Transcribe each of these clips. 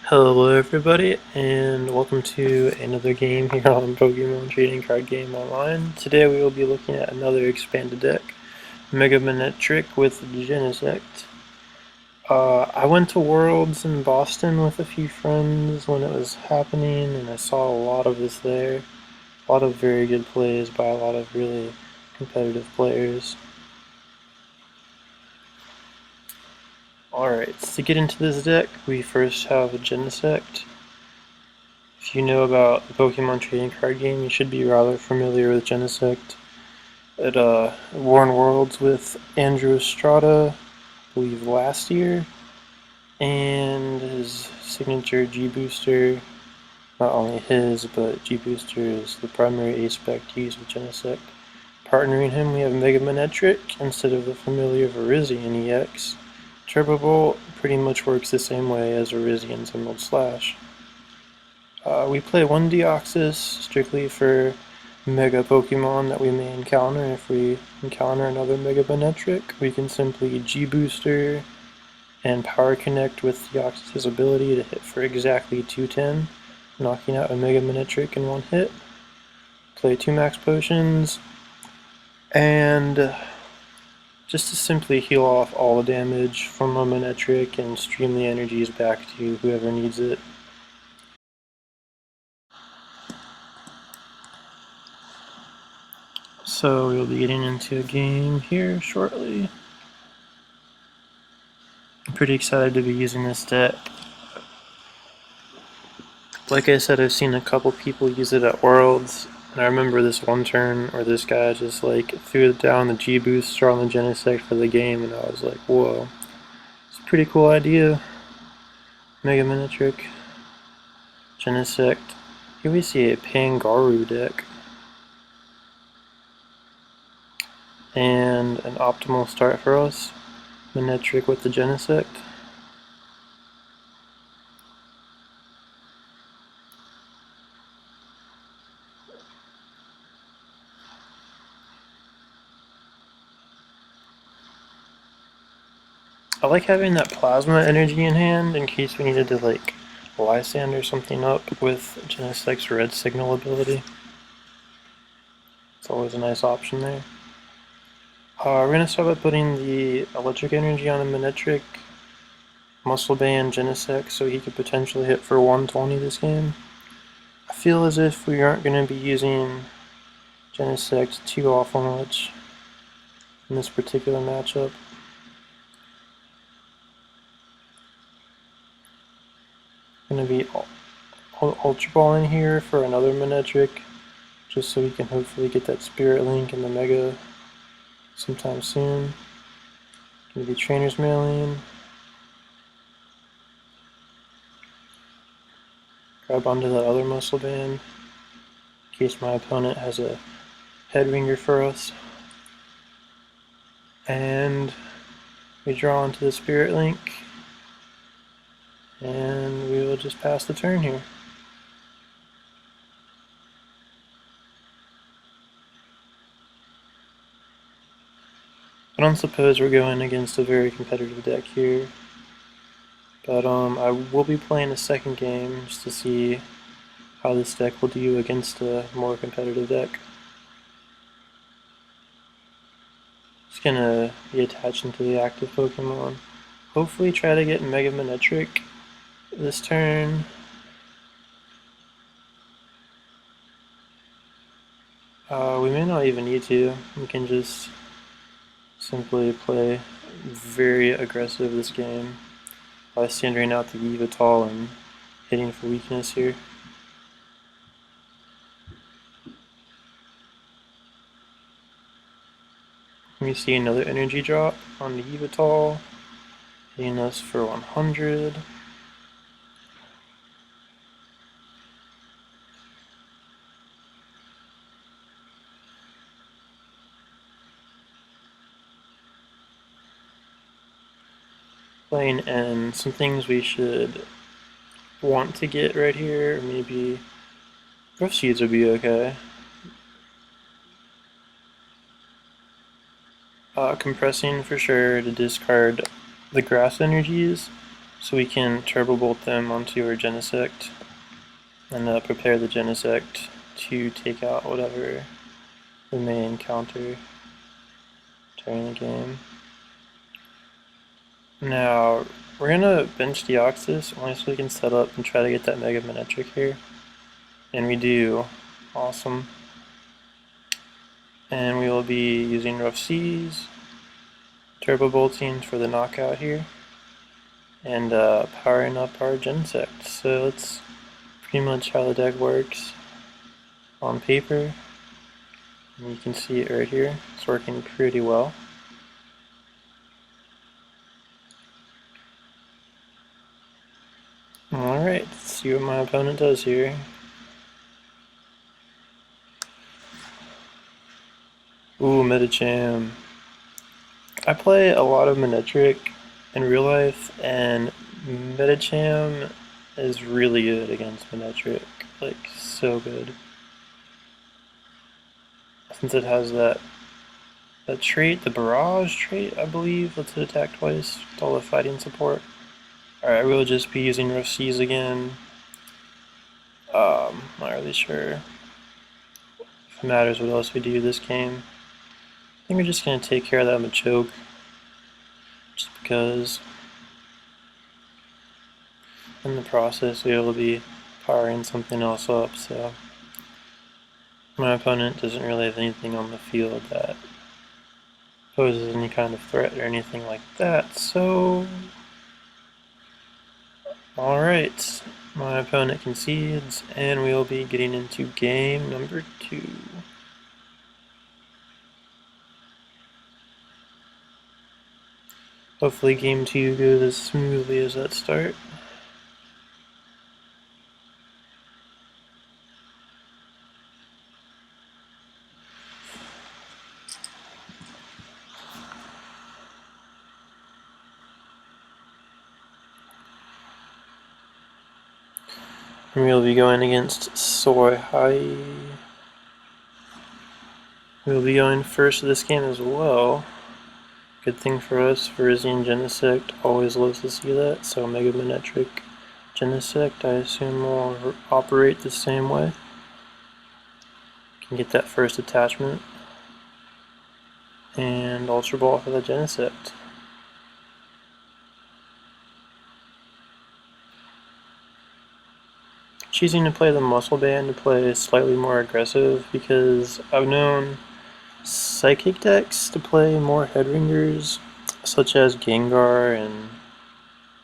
Hello everybody, and welcome to another game here on Pokemon Trading Card Game Online. Today we will be looking at another expanded deck, Mega Manetric with Genesect. I went to Worlds in Boston with a few friends when it was happening, and I saw a lot of this there. A lot of very good plays by a lot of really competitive players. Alright, to get into this deck, we first have a Genesect. If you know about the Pokemon trading card game, you should be rather familiar with Genesect. It won Worlds with Andrew Estrada, I believe last year, and his signature G-Booster, not only his, but G-Booster is the primary aspect used with Genesect. Partnering him, we have Mega Manetric instead of the familiar Virizion EX. Turbo Bolt pretty much works the same way as Virizion's Emerald Slash. We play one Deoxys strictly for Mega Pokemon that we may encounter. If we encounter another Mega Manetric, we can simply G-Booster and Power Connect with Deoxys' ability to hit for exactly 210, knocking out a Mega Manetric in one hit. Play 2 Max Potions, and just to simply heal off all the damage from a Manetric and stream the energies back to whoever needs it. So we'll be getting into a game here shortly. I'm pretty excited to be using this deck. Like I said, I've seen a couple people use it at Worlds, and I remember this one turn where this guy just like threw down the G-Booster on the Genesect for the game, and I was like, whoa, it's a pretty cool idea. Mega Manetric, Genesect. Here we see a Pangaru deck. And an optimal start for us. Manetric with the Genesect. I like having that plasma energy in hand in case we needed to like Lysander something up with Genesect's red signal ability. It's always a nice option there. We're going to start by putting the electric energy on a Manetric, Muscle Band Genesect, so he could potentially hit for 120 this game. I feel as if we aren't going to be using Genesect too awful much in this particular matchup. Going to be Ultra Ball in here for another Manetric, just so we can hopefully get that Spirit Link in the Mega sometime soon. Going to be Trainer's Mailing. Grab onto that other Muscle Band in case my opponent has a Head Ringer for us. And we draw into the Spirit Link. And we will just pass the turn here. I don't suppose we're going against a very competitive deck here. But I will be playing a second game just to see how this deck will do against a more competitive deck. Just gonna be attaching to the active Pokemon. Hopefully try to get Mega Manetric this turn. We may not even need to. We can just simply play very aggressive this game by sending out the Yveltal and hitting for weakness here. We see another energy drop on the Yveltal, hitting us for 100. Playing N, some things we should want to get right here, maybe Rough Seeds would be okay. Compressing for sure to discard the grass energies, so we can turbo bolt them onto our Genesect and prepare the Genesect to take out whatever we may encounter during the game. Now, we're gonna bench the Oxus only so we can set up and try to get that Mega Manetric here. And we do. Awesome. And we will be using Rough Seas, Turbo Bolting for the knockout here, and powering up our Genesect. So that's pretty much how the deck works on paper. And you can see it right here. It's working pretty well. Alright, let's see what my opponent does here. Ooh, Metacham. I play a lot of Manetric in real life, and Metacham is really good against Manetric. Like, so good. Since it has that trait, the Barrage trait, I believe, lets it attack twice with all the fighting support. Alright, we'll just be using Rough Seas again. Not really sure if it matters what else we do this game. I think we're just going to take care of that Machoke, just because in the process we will be powering something else up, so my opponent doesn't really have anything on the field that poses any kind of threat or anything like that, so alright, my opponent concedes, and we'll be getting into game number 2. Hopefully game 2 goes as smoothly as that start. And we'll be going against Soy Hai. We'll be going first this game as well. Good thing for us, Verizian Genesect always loves to see that, so Mega Manetric Genesect I assume will operate the same way. Can get that first attachment. And Ultra Ball for the Genesect. Choosing to play the Muscle Band to play slightly more aggressive because I've known Psychic decks to play more Headringers, such as Gengar and,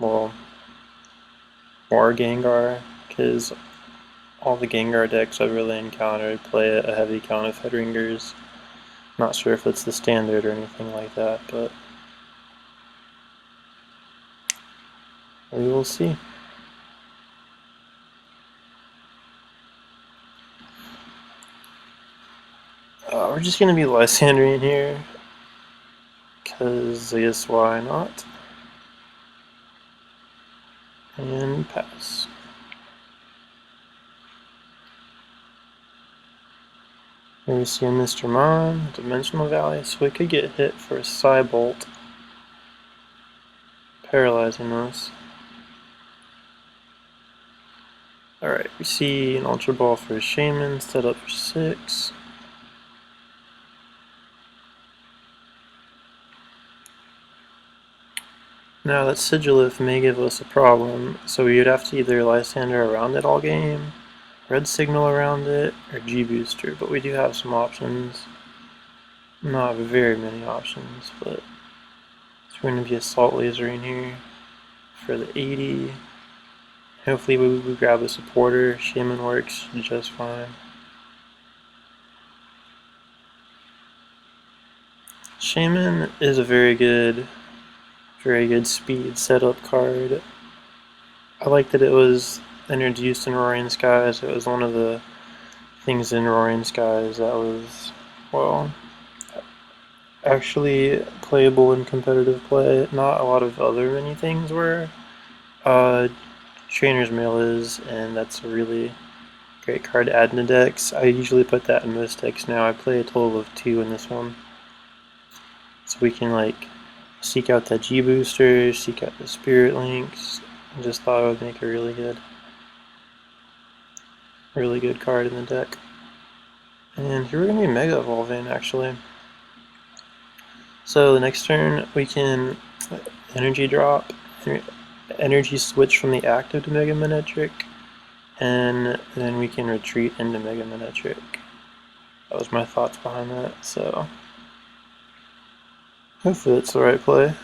well, more Gengar, because all the Gengar decks I've really encountered play a heavy count of Headringers. Not sure if it's the standard or anything like that, but we will see. We're just going to be Lysandrian here, because I guess why not? And pass. Here we see a Mr. Mon, Dimensional Valley, so we could get hit for a Psybolt, paralyzing us. Alright, we see an Ultra Ball for a Shaman, set up for 6. Now that Sigilith may give us a problem, so we would have to either Lysander around it all game, Red Signal around it, or G-Booster, but we do have some options. Not very many options, but it's going to be Assault Laser in here for the 80. Hopefully we grab a supporter. Shaman works just fine. Shaman is a very good speed setup card. I like that it was introduced in Roaring Skies. It was one of the things in Roaring Skies that was, well, actually playable in competitive play. Not a lot of other many things were. Trainer's Mail is, and that's a really great card to add in the decks. I usually put that in most decks now. I play a total of 2 in this one. So we can like seek out that G-Booster, seek out the Spirit Links, I just thought it would make a really good card in the deck. And here we're going to be Mega Evolving, actually. So the next turn we can energy drop, energy switch from the active to Mega Manectric, and then we can retreat into Mega Manectric. That was my thoughts behind that, so hopefully it's the right play.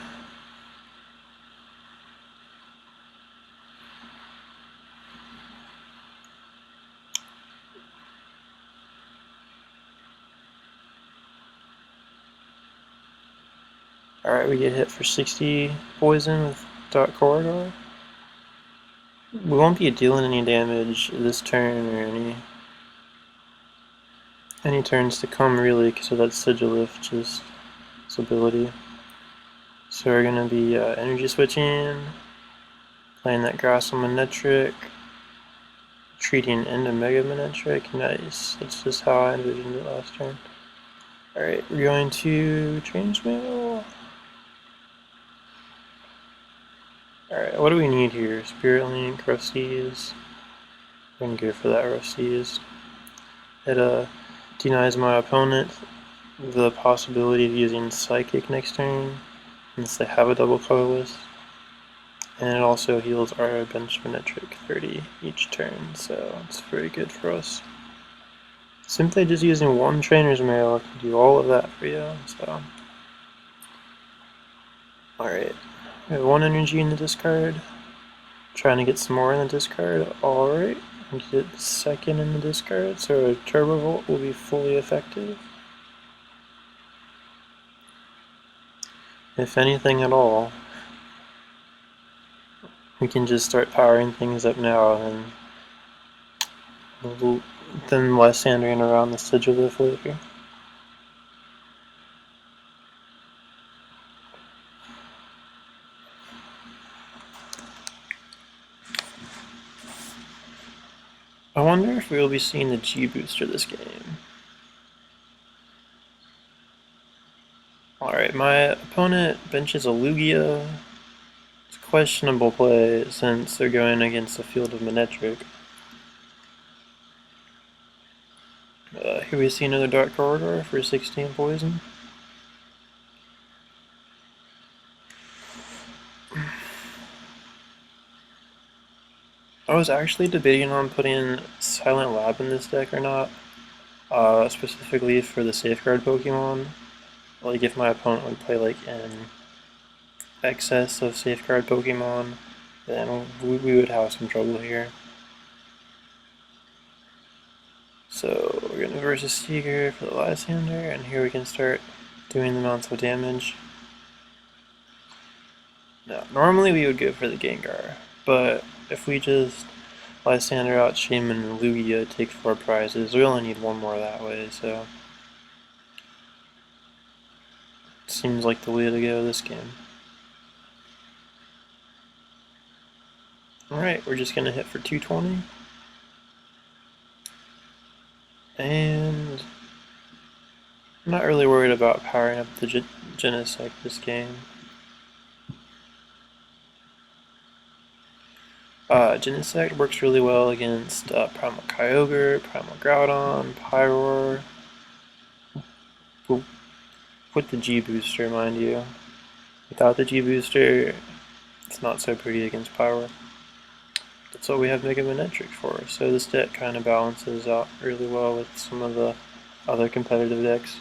Alright, we get hit for 60 poison with Dark Corridor. We won't be dealing any damage this turn or any turns to come really because of that Sigilif just its ability. So we're going to be energy switching, playing that Grass on Manectric, treating into Mega Manectric. Nice. That's just how I envisioned it last turn. Alright, we're going to Transmail. Alright, what do we need here? Spirit Link, Rough Seas. We're going to go for that Rough Seas. It denies my opponent the possibility of using Psychic next turn, since they have a double colorless. And it also heals our bench Manectric 30 each turn, so it's very good for us. Simply just using one Trainer's Mail can do all of that for you, so. Alright, we have one energy in the discard. Trying to get some more in the discard. Alright, get the second in the discard, so a Turbo Volt will be fully effective. If anything at all. We can just start powering things up now and then Lysandering around the Sigilif later. I wonder if we will be seeing the G booster this game. Alright, my opponent benches a Lugia. It's a questionable play since they're going against the field of Manectric. Here we see another Dark Corridor for 16 poison. I was actually debating on putting Silent Lab in this deck or not, specifically for the Safeguard Pokemon. Like if my opponent would play like an excess of Safeguard Pokemon, then we would have some trouble here. So we're going to versus Seeker for the Lysander, and here we can start doing the amounts of damage. Now, normally we would go for the Gengar, but if we just Lysander out Shaman and Lugia take 4 prizes, we only need one more that way, so it seems like the way to go this game. Alright, we're just going to hit for 220. And I'm not really worried about powering up the Genesect this game. Genesect works really well against Primal Kyogre, Primal Groudon, Pyroar. With the G booster, mind you. Without the G booster, it's not so pretty against Pyroar. That's what we have Mega Manectric for, so this deck kind of balances out really well with some of the other competitive decks.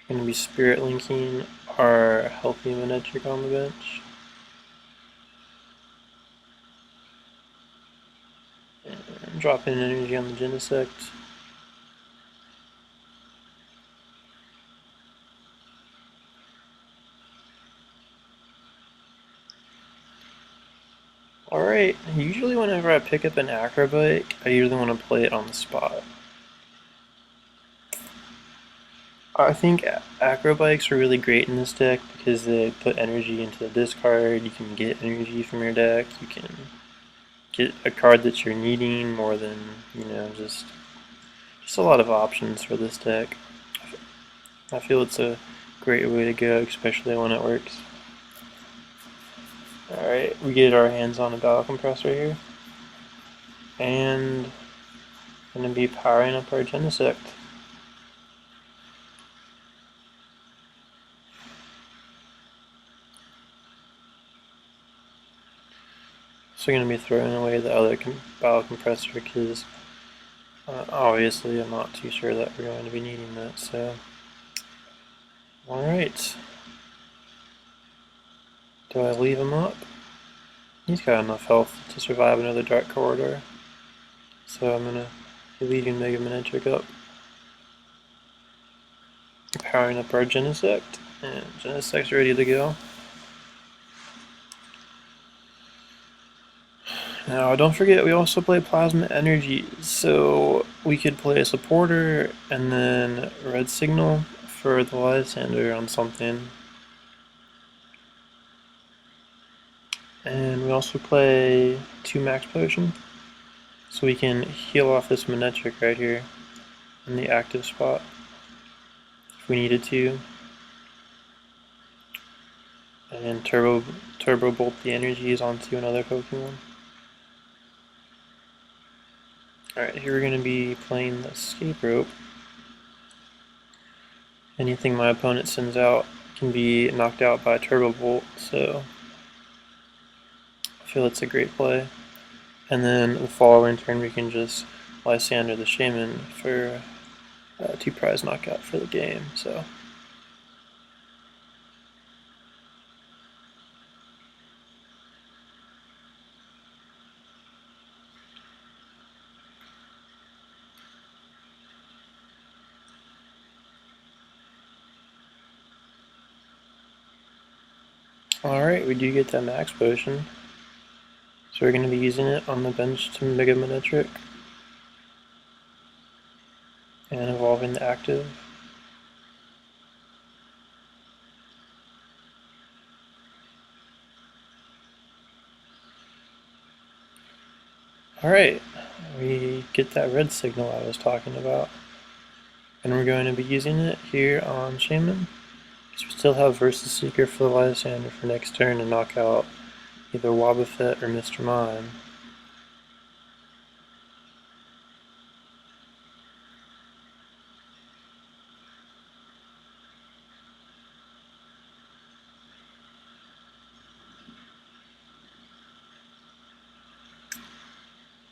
We're going to be Spirit Linking our healthy Manectric on the bench. And drop in energy on the Genesect. Alright, usually whenever I pick up an Acrobike, I usually want to play it on the spot. I think Acrobikes are really great in this deck because they put energy into the discard, you can get energy from your deck, you can get a card that you're needing more than, just There's a lot of options for this deck. I feel it's a great way to go, especially when it works. Alright, we get our hands on a battle compressor here. And I'm going to be powering up our Genesect. So I'm going to be throwing away the other battle compressor because obviously I'm not too sure that we're going to be needing that. So, alright. Do I leave him up? He's got enough health to survive another Dark Corridor. So I'm going to be leaving Mega Manectric up. Powering up our Genesect. And Genesect's ready to go. Now, don't forget, we also play Plasma Energy, so we could play a supporter and then Red Signal for the Lysander on something. And we also play 2 Max Potion, so we can heal off this Manectric right here in the active spot if we needed to. And Turbo Bolt the energies onto another Pokemon. Alright, here we're going to be playing the Escape Rope. Anything my opponent sends out can be knocked out by Turbo Bolt, so I feel it's a great play. And then the following turn we can just Lysander the Shaman for 2 prize knockout for the game, so. Alright, we do get that Max Potion. So we're going to be using it on the bench to Mega Manectric. And evolving the active. Alright, we get that red signal I was talking about. And we're going to be using it here on Shaman. Because we still have Versus Seeker for the Lysander for next turn to knock out either Wobbuffet or Mr. Mime.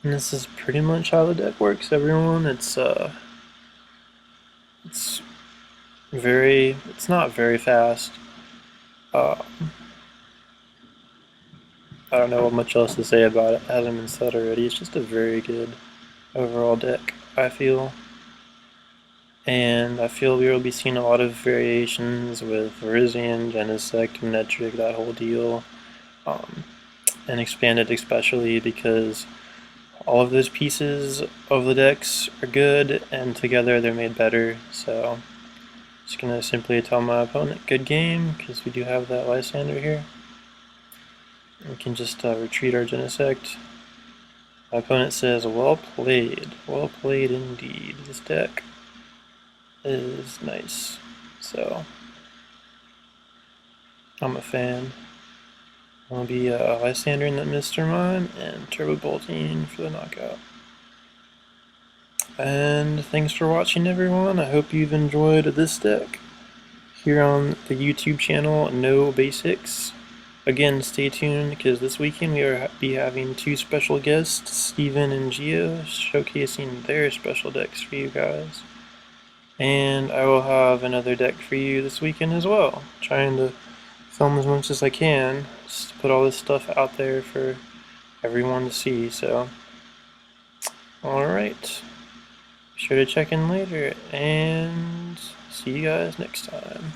And this is pretty much how the deck works, everyone. It's not very fast. I don't know what much else to say about it. It hasn't been said already. It's just a very good overall deck, I feel. And I feel we will be seeing a lot of variations with Virizion, Genesect, Manectric, that whole deal. And expanded especially because all of those pieces of the decks are good and together they're made better. So just gonna simply tell my opponent good game because we do have that Lysander here. We can just retreat our Genesect. My opponent says, well played indeed. This deck is nice, so I'm a fan. I'll be Lysander in that Mr. Mime and Turbo Bolting for the knockout. And thanks for watching, everyone. I hope you've enjoyed this deck here on the YouTube channel No Basics. Again, stay tuned because this weekend we will be having 2 special guests, Steven and Gio, showcasing their special decks for you guys. And I will have another deck for you this weekend as well. Trying to film as much as I can, just to put all this stuff out there for everyone to see. So, alright. Be sure to check in later, and see you guys next time.